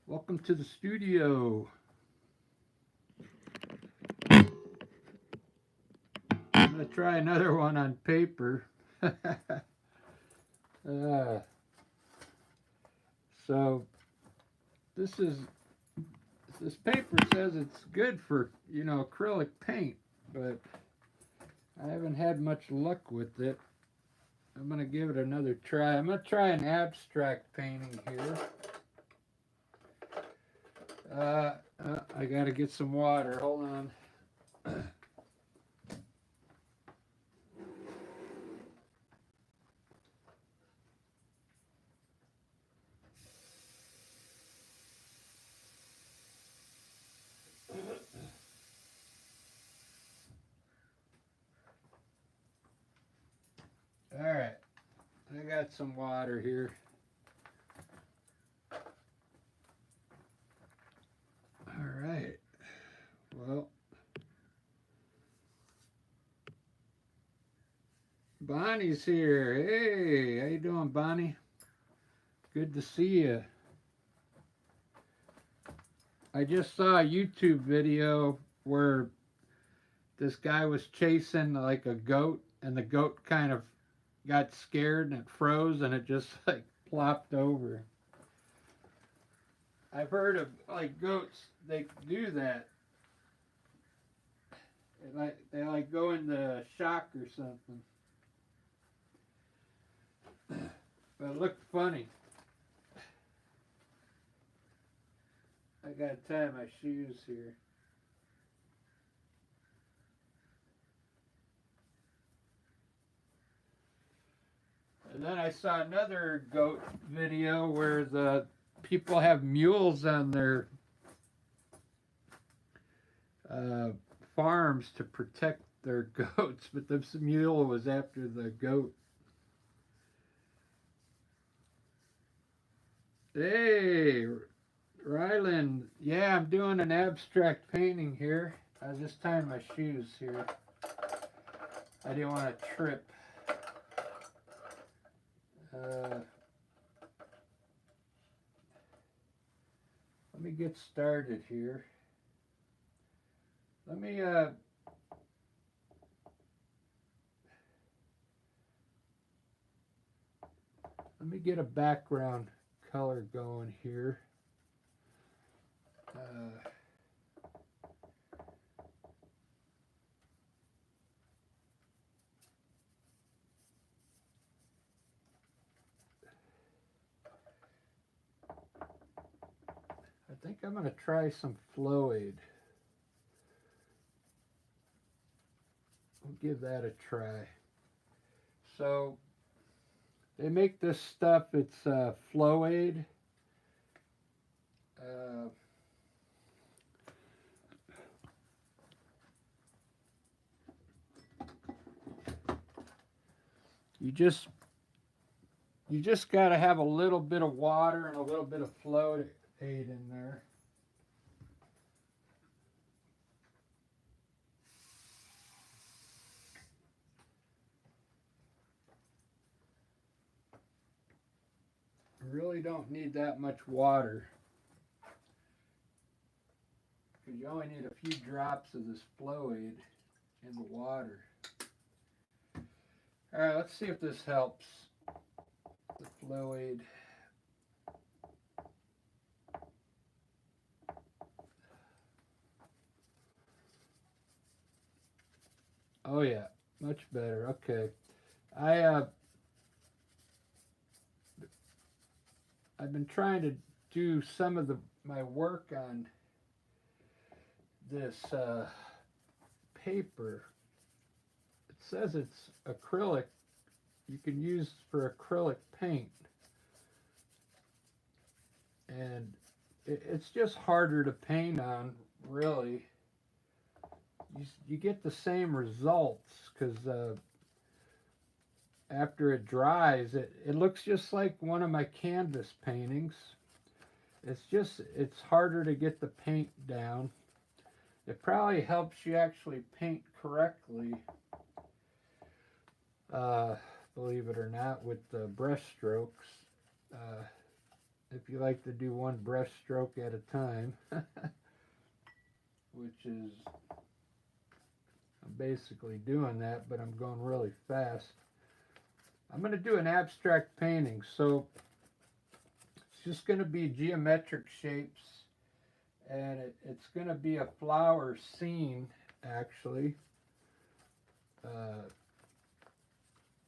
Welcome to the studio. I'm going to try another one on paper. uh, so this is this paper says it's good for acrylic paint, but I haven't had much luck with it. I'm going to give it another try. I'm going to try an abstract painting here. I got to get some water. Hold on. All right, I got some water here. All right. Well, Bonnie's here. Hey, how you doing, Bonnie? Good to see you. I just saw a YouTube video where this guy was chasing like a goat, and the goat kind of got scared and it froze and it just like plopped over. I've heard of like goats, they do that. They like go into shock or something. But it looked funny. I gotta tie my shoes here. And then I saw another goat video where the people have mules on their farms to protect their goats, but the mule was after the goat. Hey, Ryland. Yeah, I'm doing an abstract painting here. I was just tying my shoes here. I didn't want to trip. Let me get started here. Let me get a background color going here. I think I'm going to try some Floyd. We'll give that a try. So they make this stuff, it's Floyd. You just got to have a little bit of water and a little bit of Floyd in there. You really don't need that much water, because you only need a few drops of this Floyd in the water. All right, let's see if this helps. The Floyd. Oh yeah, much better. Okay, I've been trying to do some of my work on this paper. It says it's acrylic. You can use for acrylic paint, and it's just harder to paint on, really. You get the same results because after it dries, it looks just like one of my canvas paintings. It's harder to get the paint down. It probably helps you actually paint correctly, believe it or not, with the brush strokes. if you like to do one brush stroke at a time, which is, I'm basically doing that, but I'm going really fast. I'm going to do an abstract painting, so it's just going to be geometric shapes, and it's going to be a flower scene, actually,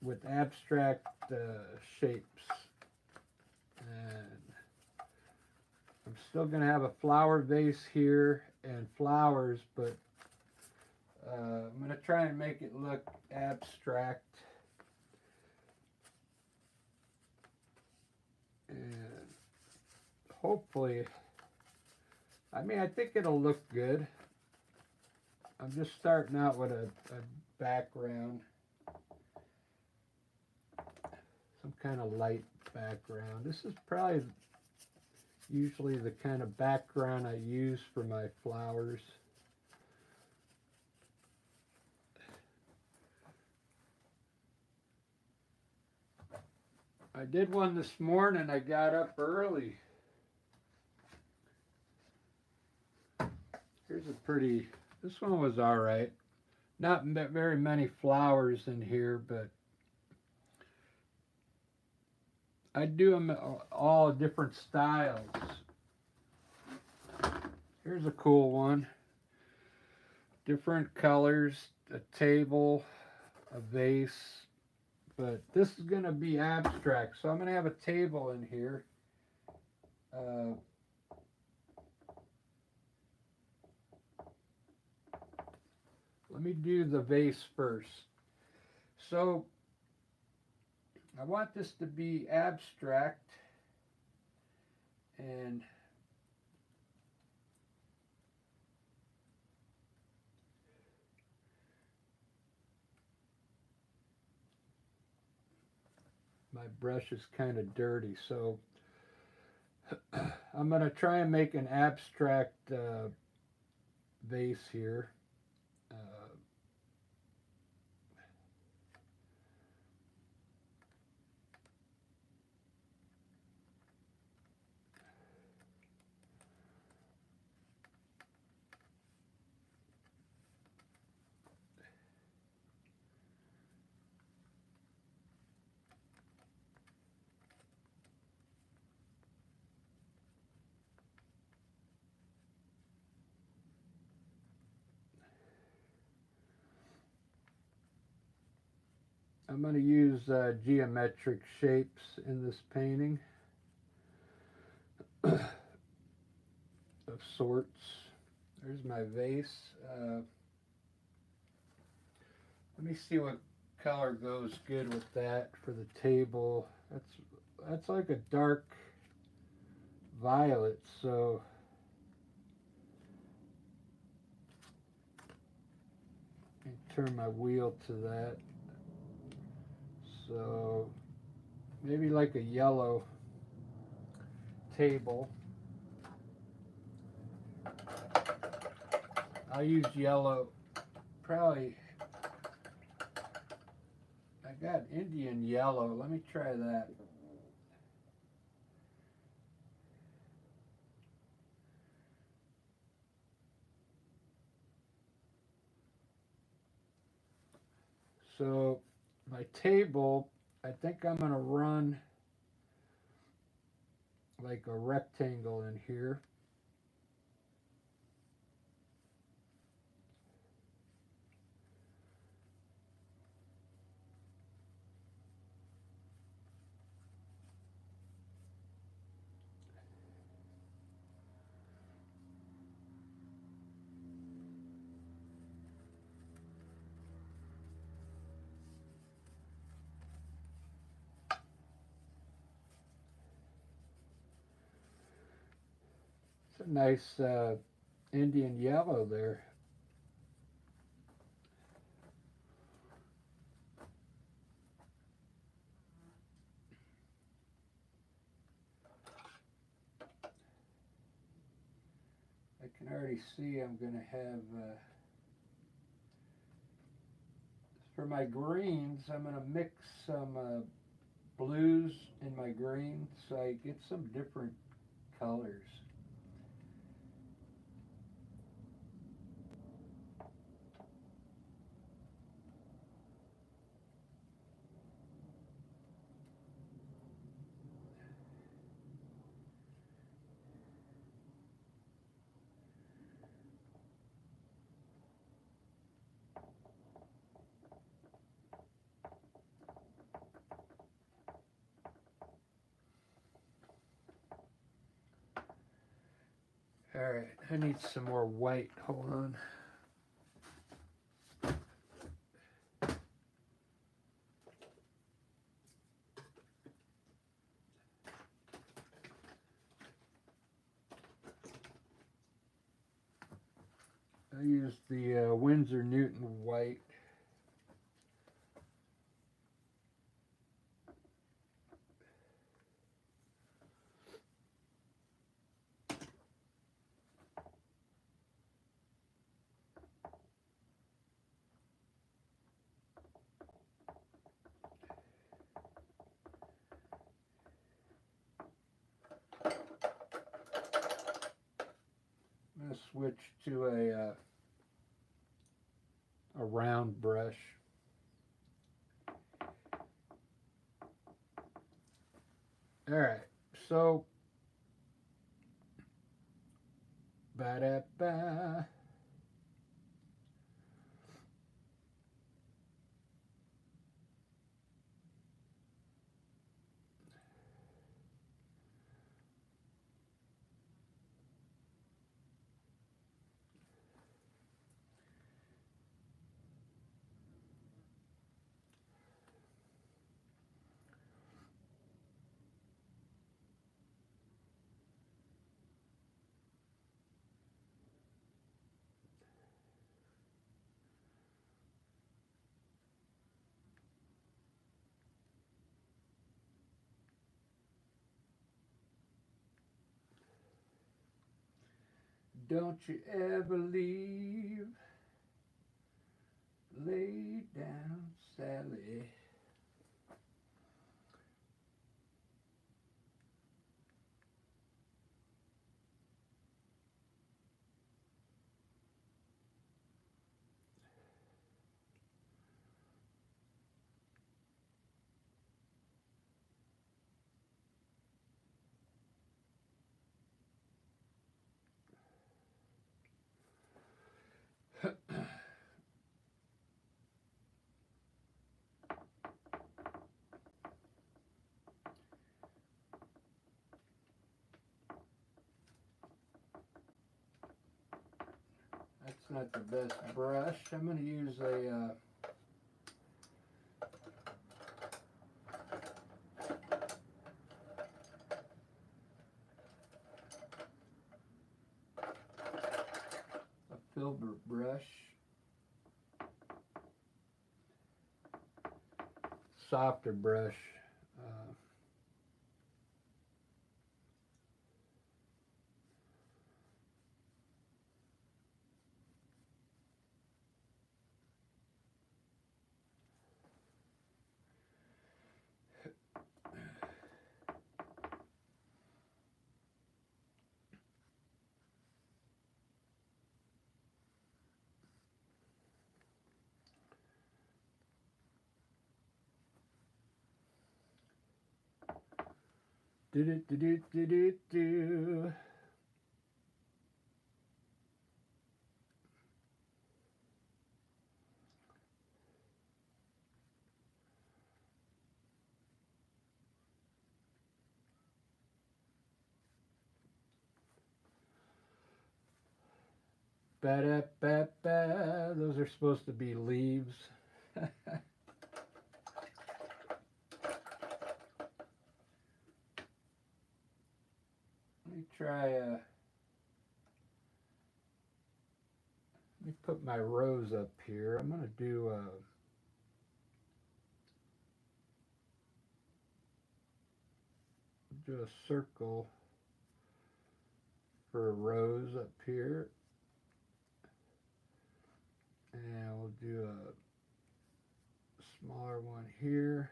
with abstract shapes. And I'm still going to have a flower vase here and flowers, but I'm going to try and make it look abstract. And hopefully, I mean, I think it'll look good. I'm just starting out with a background, some kind of light background. This is probably usually the kind of background I use for my flowers. I did one this morning. I got up early. Here's a pretty, this one was all right. Not very many flowers in here, but I do them all different styles. Here's a cool one. Different colors, a table, a vase. But this is going to be abstract, so I'm going to have a table in here. Let me do the vase first. So I want this to be abstract, and my brush is kind of dirty, so I'm going to try and make an abstract vase here. I'm going to use geometric shapes in this painting of sorts. There's my vase. Let me see what color goes good with that for the table. That's like a dark violet, so let me turn my wheel to that. So maybe like a yellow table. I'll use yellow, probably, I got Indian yellow. Let me try that. So my table, I think I'm going to run like a rectangle in here. It's a nice Indian yellow there. I can already see I'm going to have, for my greens, I'm going to mix some blues in my green, so I get some different colors. Alright, I need some more white. Hold on. I used the Winsor Newton white. I'm going to switch to a round brush. Alright, so ba-da-ba. Don't you ever leave. Lay down, Sally. That's not the best brush. I'm going to use a filbert brush. Softer brush. Do do do do do do do. Ba-da-ba-ba. Those are supposed to be leaves. Let me try let me put my rose up here. I'm going to do a circle for a rose up here. And we'll do a smaller one here.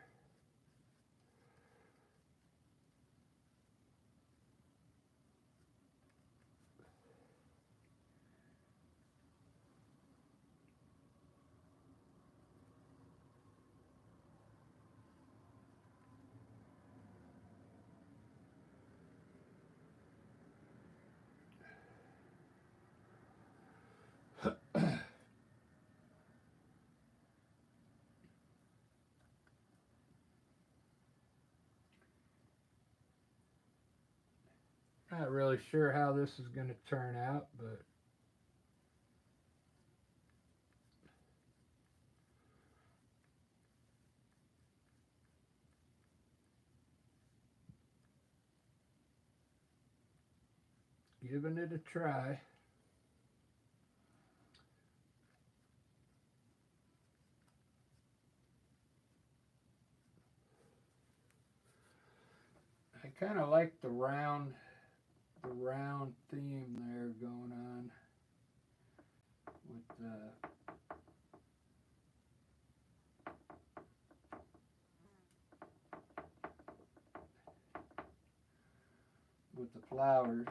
Not really sure how this is going to turn out, but giving it a try. I kind of like the round theme there going on with the flowers.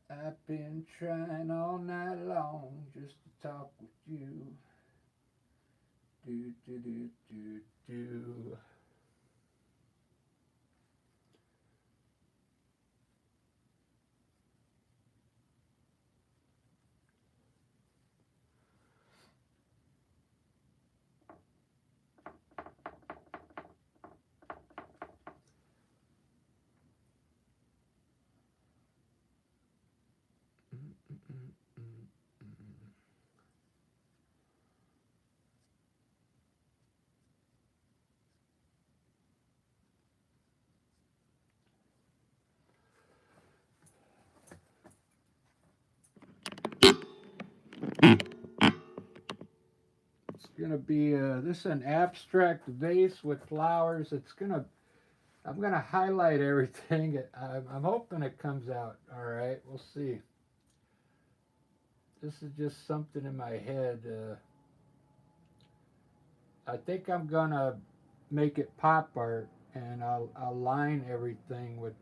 I've been trying all night long just to talk with you. Do do do do do. It's gonna be this is an abstract vase with flowers. I'm gonna highlight everything. I'm hoping it comes out all right. We'll see. This is just something in my head. I think I'm gonna make it pop art, and I'll line everything with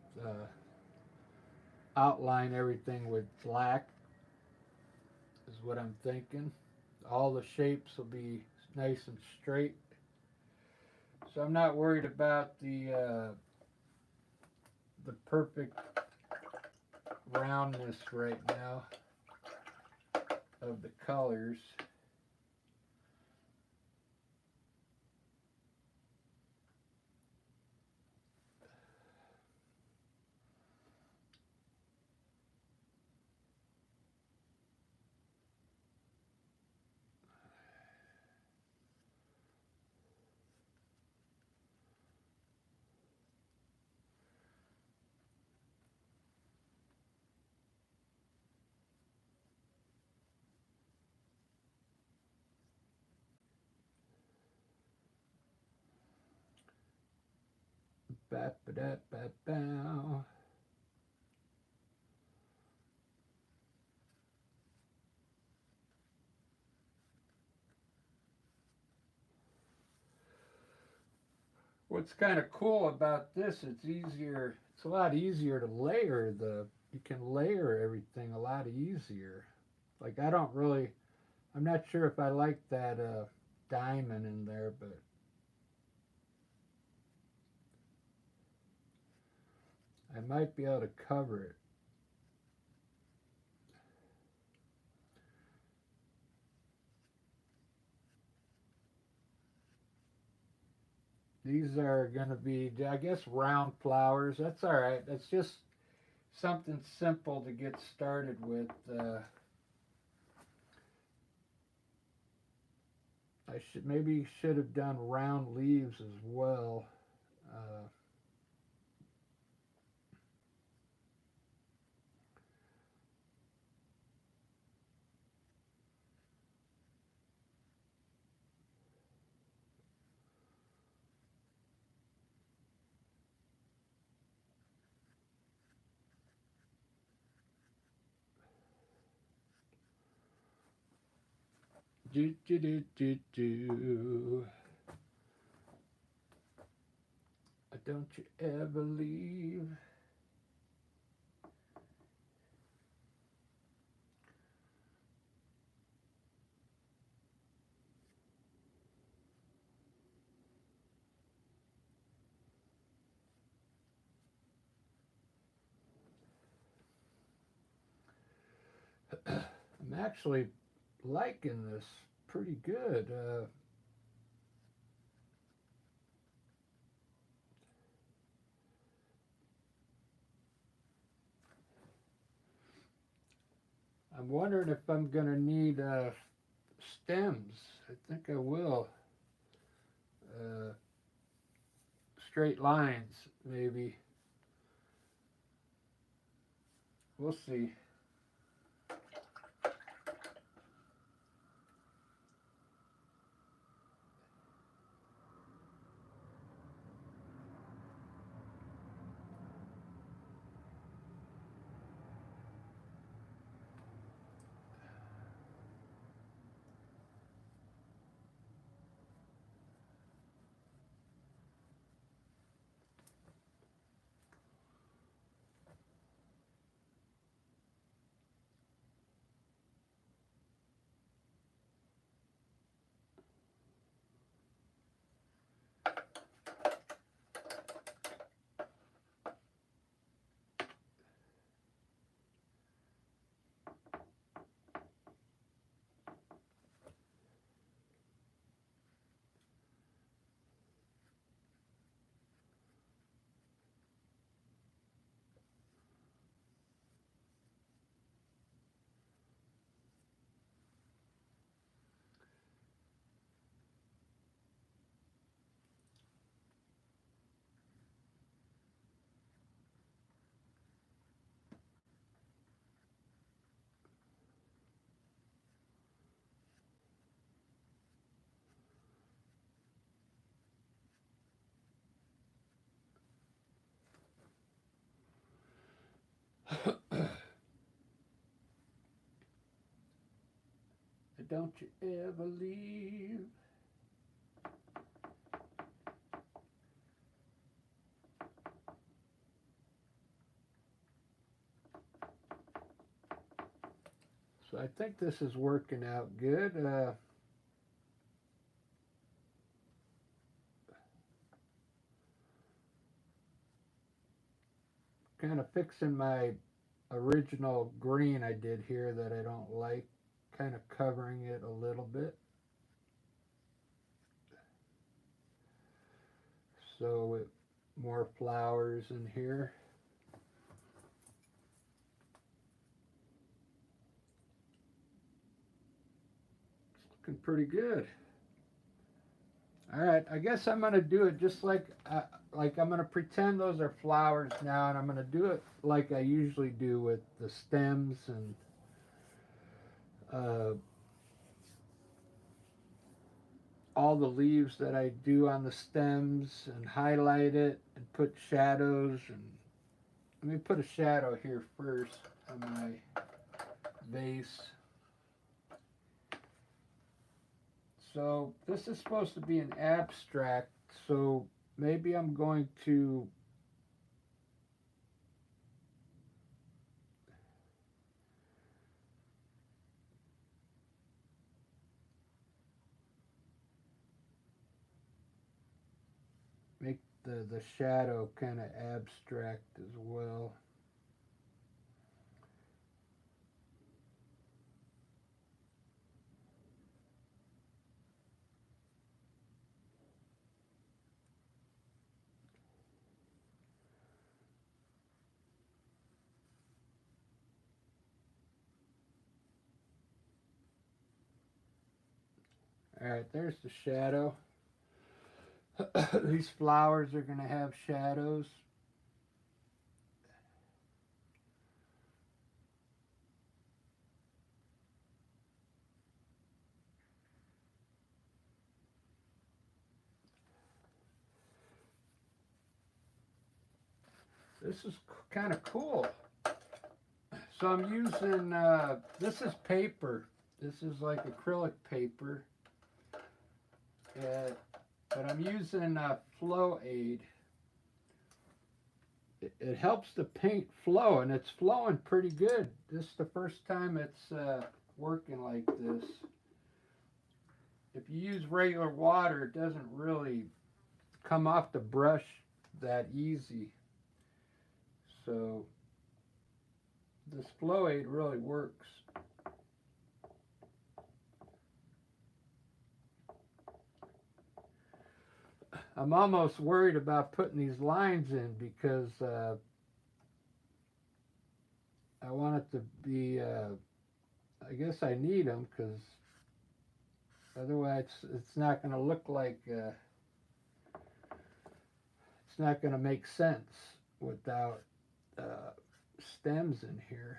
outline everything with black. Is what I'm thinking. All the shapes will be nice and straight. So I'm not worried about the perfect roundness right now of the colors. Ba ba da ba bow. What's kind of cool about this, it's easier, it's a lot easier to layer you can layer everything a lot easier. Like I don't really, I'm not sure if I like that diamond in there, but I might be able to cover it. These are going to be, I guess, round flowers. That's all right. That's just something simple to get started with. I should have done round leaves as well. Uh, do do do do do. Don't you ever leave. I'm actually liking this pretty good. I'm wondering if I'm going to need stems. I think I will. Uh, Straight lines, maybe. We'll see. Don't you ever leave. So I think this is working out good. Kind of fixing my original green I did here that I don't like. Kind of covering it a little bit. So with more flowers in here. It's looking pretty good. All right, I guess I'm gonna do it just like I'm gonna pretend those are flowers now, and I'm gonna do it like I usually do with the stems and uh, all the leaves that I do on the stems, and highlight it and put shadows. And let me put a shadow here first on my vase. So this is supposed to be an abstract, so maybe I'm going to make the shadow kind of abstract as well. All right, there's the shadow. These flowers are going to have shadows. This is kind of cool. So I'm using, this is paper. This is like acrylic paper. But I'm using Flow Aid. It helps the paint flow, and it's flowing pretty good. This is the first time it's working like this. If you use regular water, it doesn't really come off the brush that easy. So this Flow Aid really works. I'm almost worried about putting these lines in because I want it to be, I guess I need them because otherwise it's not going to look like, it's not going to make sense without stems in here.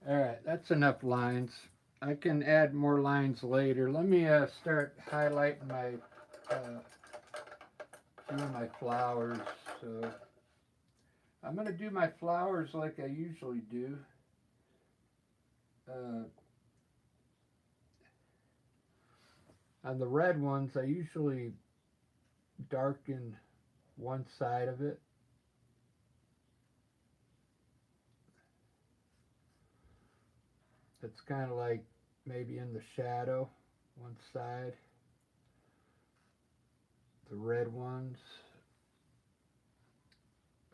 All right, that's enough lines. I can add more lines later. Let me start highlighting my few of my flowers. So I'm going to do my flowers like I usually do. Uh, on the red ones, I usually darken one side of it. It's kind of like maybe in the shadow, one side. The red ones.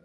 Uh,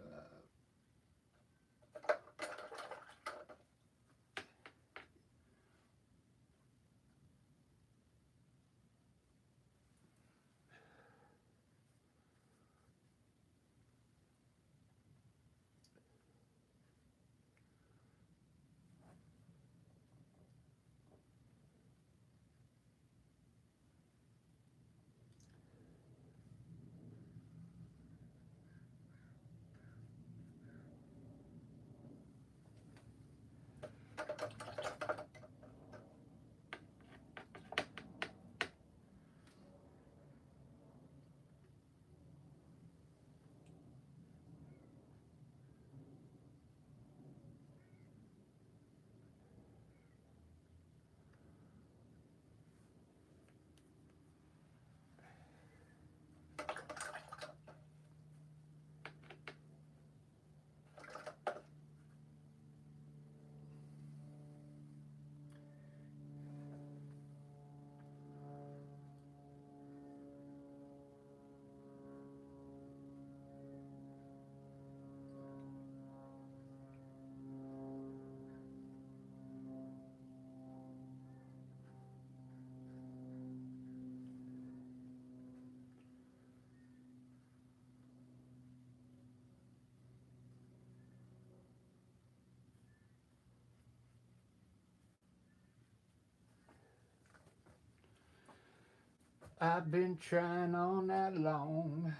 I've been trying all night long.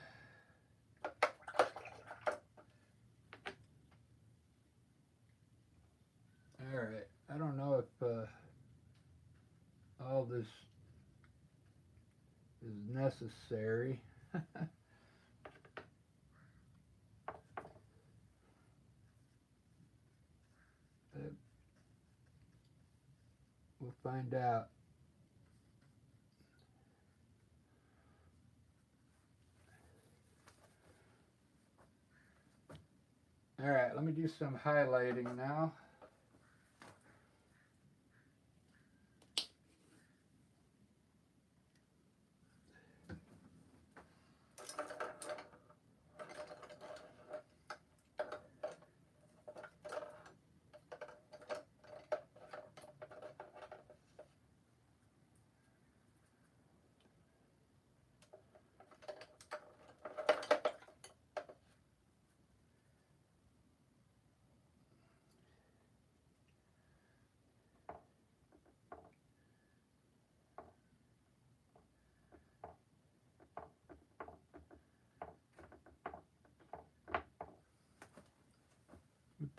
All right. I don't know if all this is necessary. We'll find out. All right, let me do some highlighting now.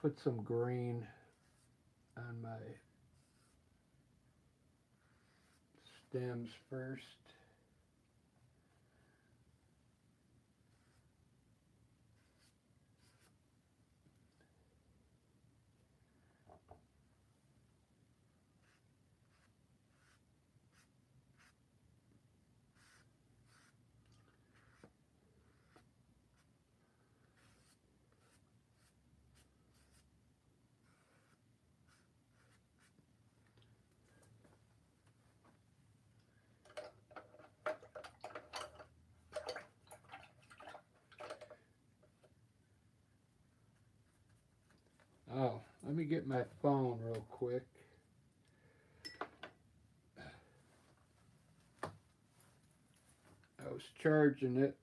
Put some green on my stems first. Oh, let me get my phone real quick. I was charging it.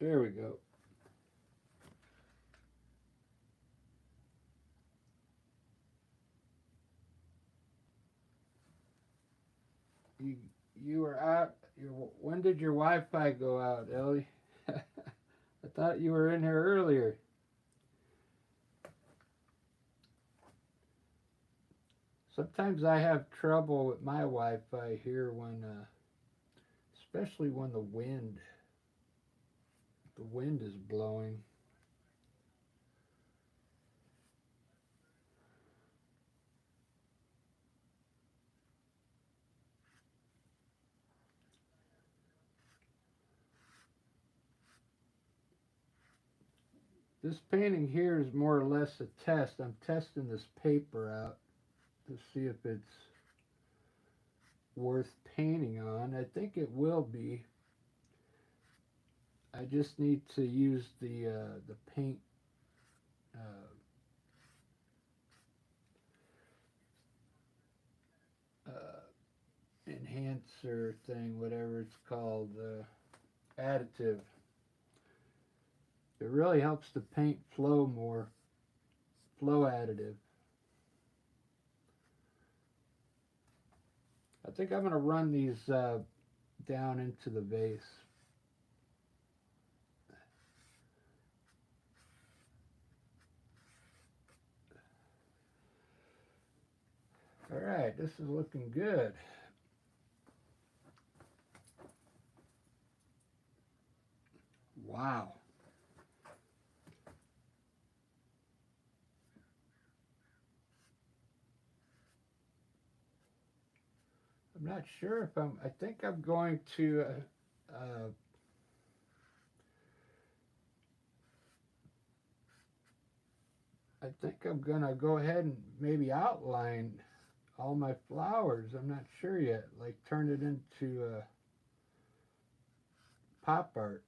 There we go. You you were out. When did your Wi-Fi go out, Ellie? I thought you were in here earlier. Sometimes I have trouble with my Wi-Fi here when, especially when the wind is blowing. This painting here is more or less a test. I'm testing this paper out to see if it's worth painting on. I think it will be. I just need to use the paint uh, uh, enhancer thing, whatever it's called, additive. It really helps the paint flow more. Flow additive. I think I'm going to run these down into the vase. All right, this is looking good. Wow. I'm not sure if I think I'm going to, I think I'm going to go ahead and maybe outline all my flowers. I'm not sure yet. Like turn it into pop art.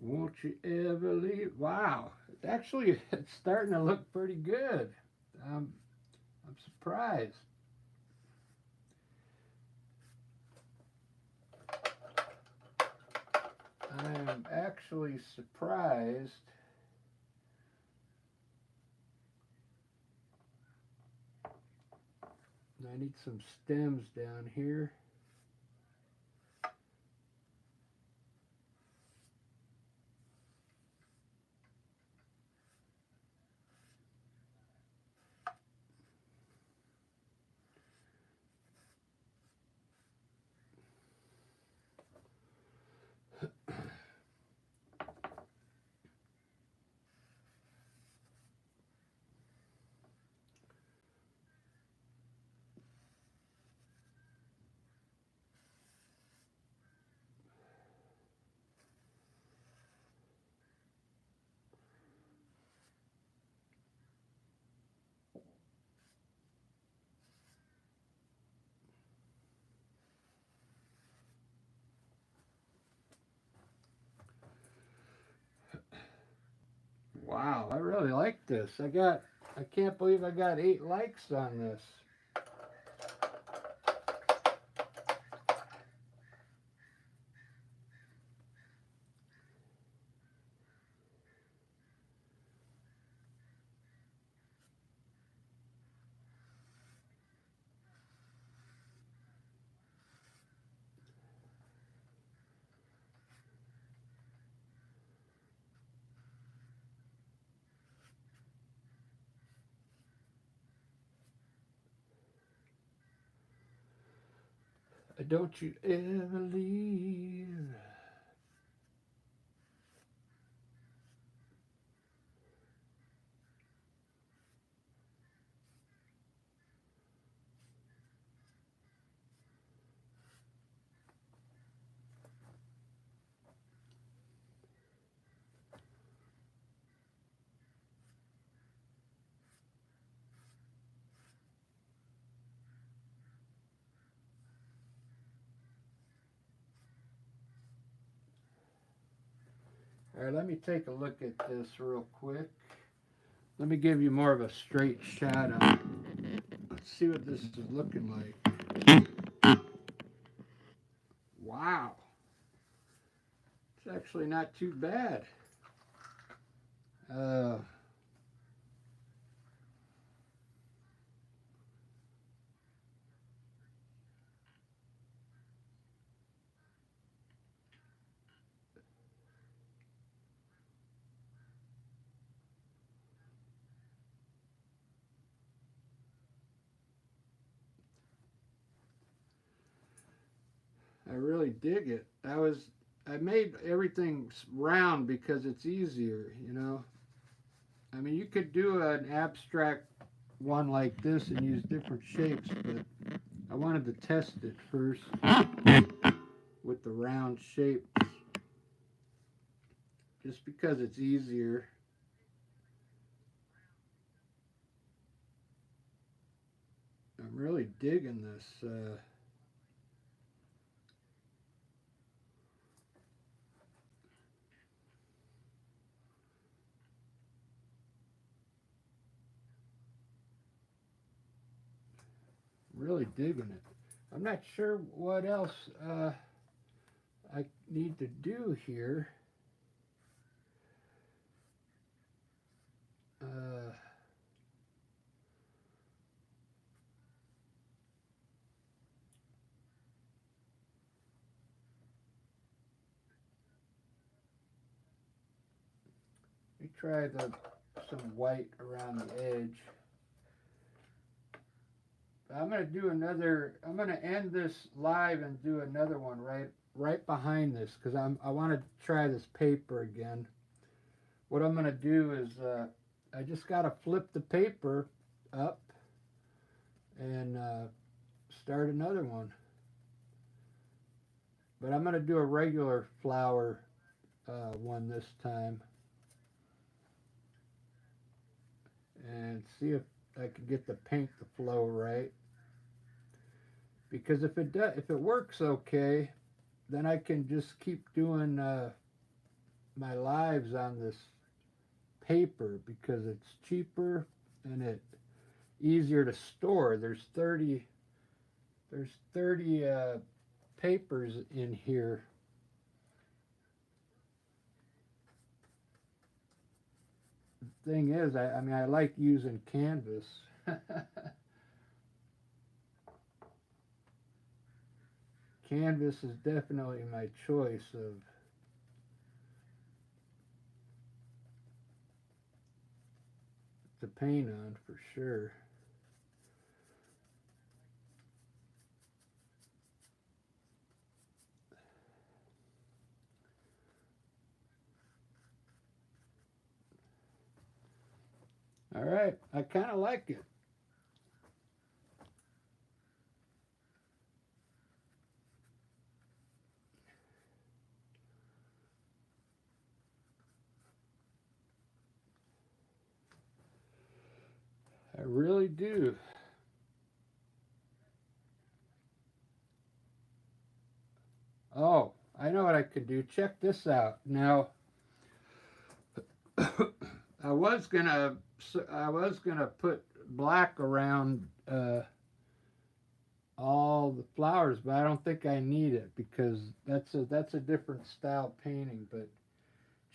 Won't you ever leave? Wow. actually, it's starting to look pretty good. I'm surprised. I am actually surprised. I need some stems down here. Wow, I really like this. I can't believe I got 8 likes on this. Don't you ever leave. All right, let me take a look at this real quick. Let me give you more of a straight shot on it. Let's see what this is looking like. Wow. It's actually not too bad. Uh, I really dig it. I made everything round because it's easier, you know. I mean, you could do an abstract one like this and use different shapes, but I wanted to test it first with the round shapes just because it's easier. I'm really digging this. Really digging it. I'm not sure what else I need to do here. Uh, Let me try some white around the edge. I'm gonna do another. I'm gonna end this live and do another one right behind this because I want to try this paper again. What I'm gonna do is I just gotta flip the paper up and start another one. But I'm gonna do a regular flower one this time and see if I can get the paint to flow right. Because if it works okay, then I can just keep doing my lives on this paper because it's cheaper and it easier to store. There's 30 papers in here. The thing is, I mean, I like using canvas. Canvas is definitely my choice of to paint on for sure. All right, I kind of like it. I really do. Oh, I know what I could do. Check this out. Now, I was gonna I was gonna put black around all the flowers, but I don't think I need it because that's a different style painting. But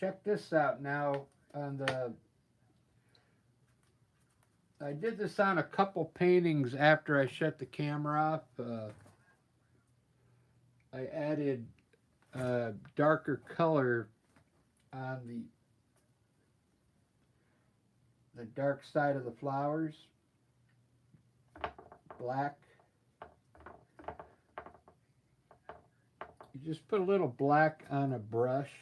check this out now. On the I did this on a couple paintings after I shut the camera off. I added darker color on the dark side of the flowers, black. You just put a little black on a brush,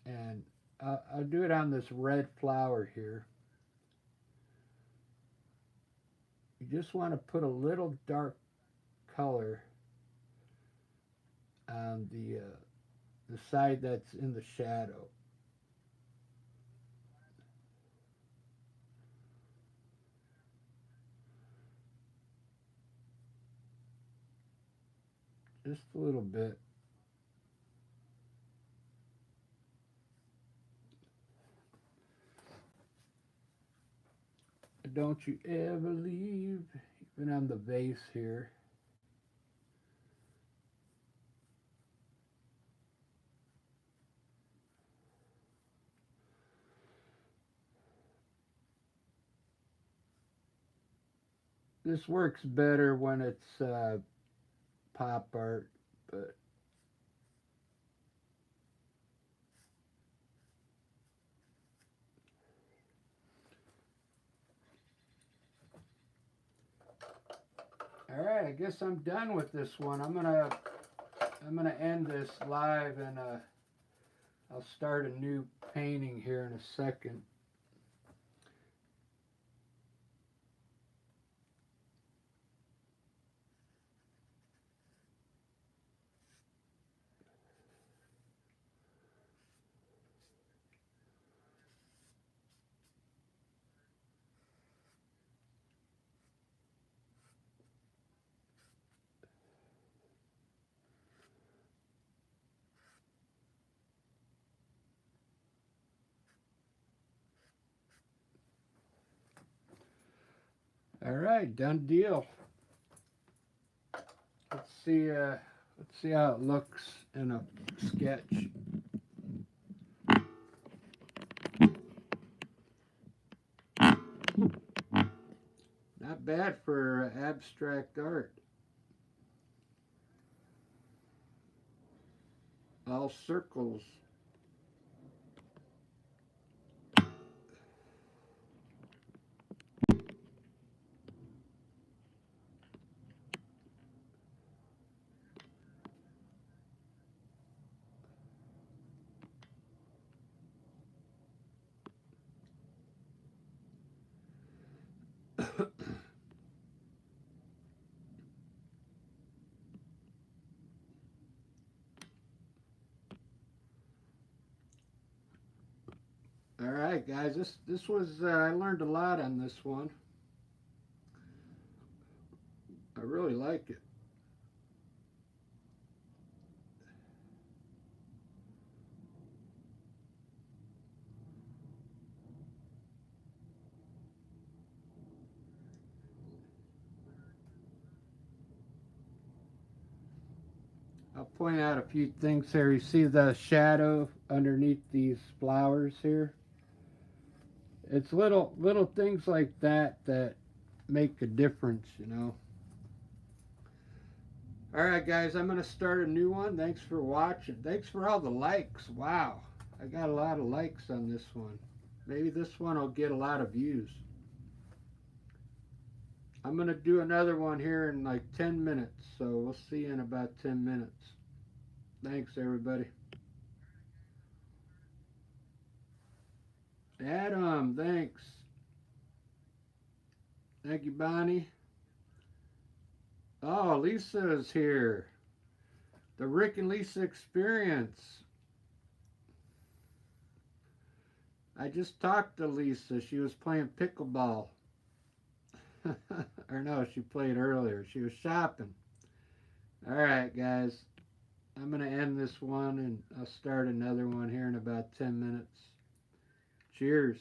and I'll do it on this red flower here. You just want to put a little dark color on the side that's in the shadow. Just a little bit. Don't you ever leave, even on the vase here. This works better when it's pop art, but all right. I guess I'm done with this one. I'm gonna end this live, and I'll start a new painting here in a second. All right, done deal. Let's see. Let's see how it looks in a sketch. Not bad for abstract art. All circles. All right, guys. This was I learned a lot on this one. I really like it. I'll point out a few things here. You see the shadow underneath these flowers here? It's little things like that that make a difference, you know. Alright guys, I'm going to start a new one. Thanks for watching. Thanks for all the likes. Wow. I got a lot of likes on this one. Maybe this one will get a lot of views. I'm going to do another one here in like 10 minutes. So we'll see you in about 10 minutes. Thanks everybody. Adam, thanks. Thank you, Bonnie. Oh, Lisa's here. The Rick and Lisa experience. I just talked to Lisa. She was playing pickleball. Or no, she played earlier. She was shopping. Alright, guys. I'm going to end this one and I'll start another one here in about 10 minutes. Cheers.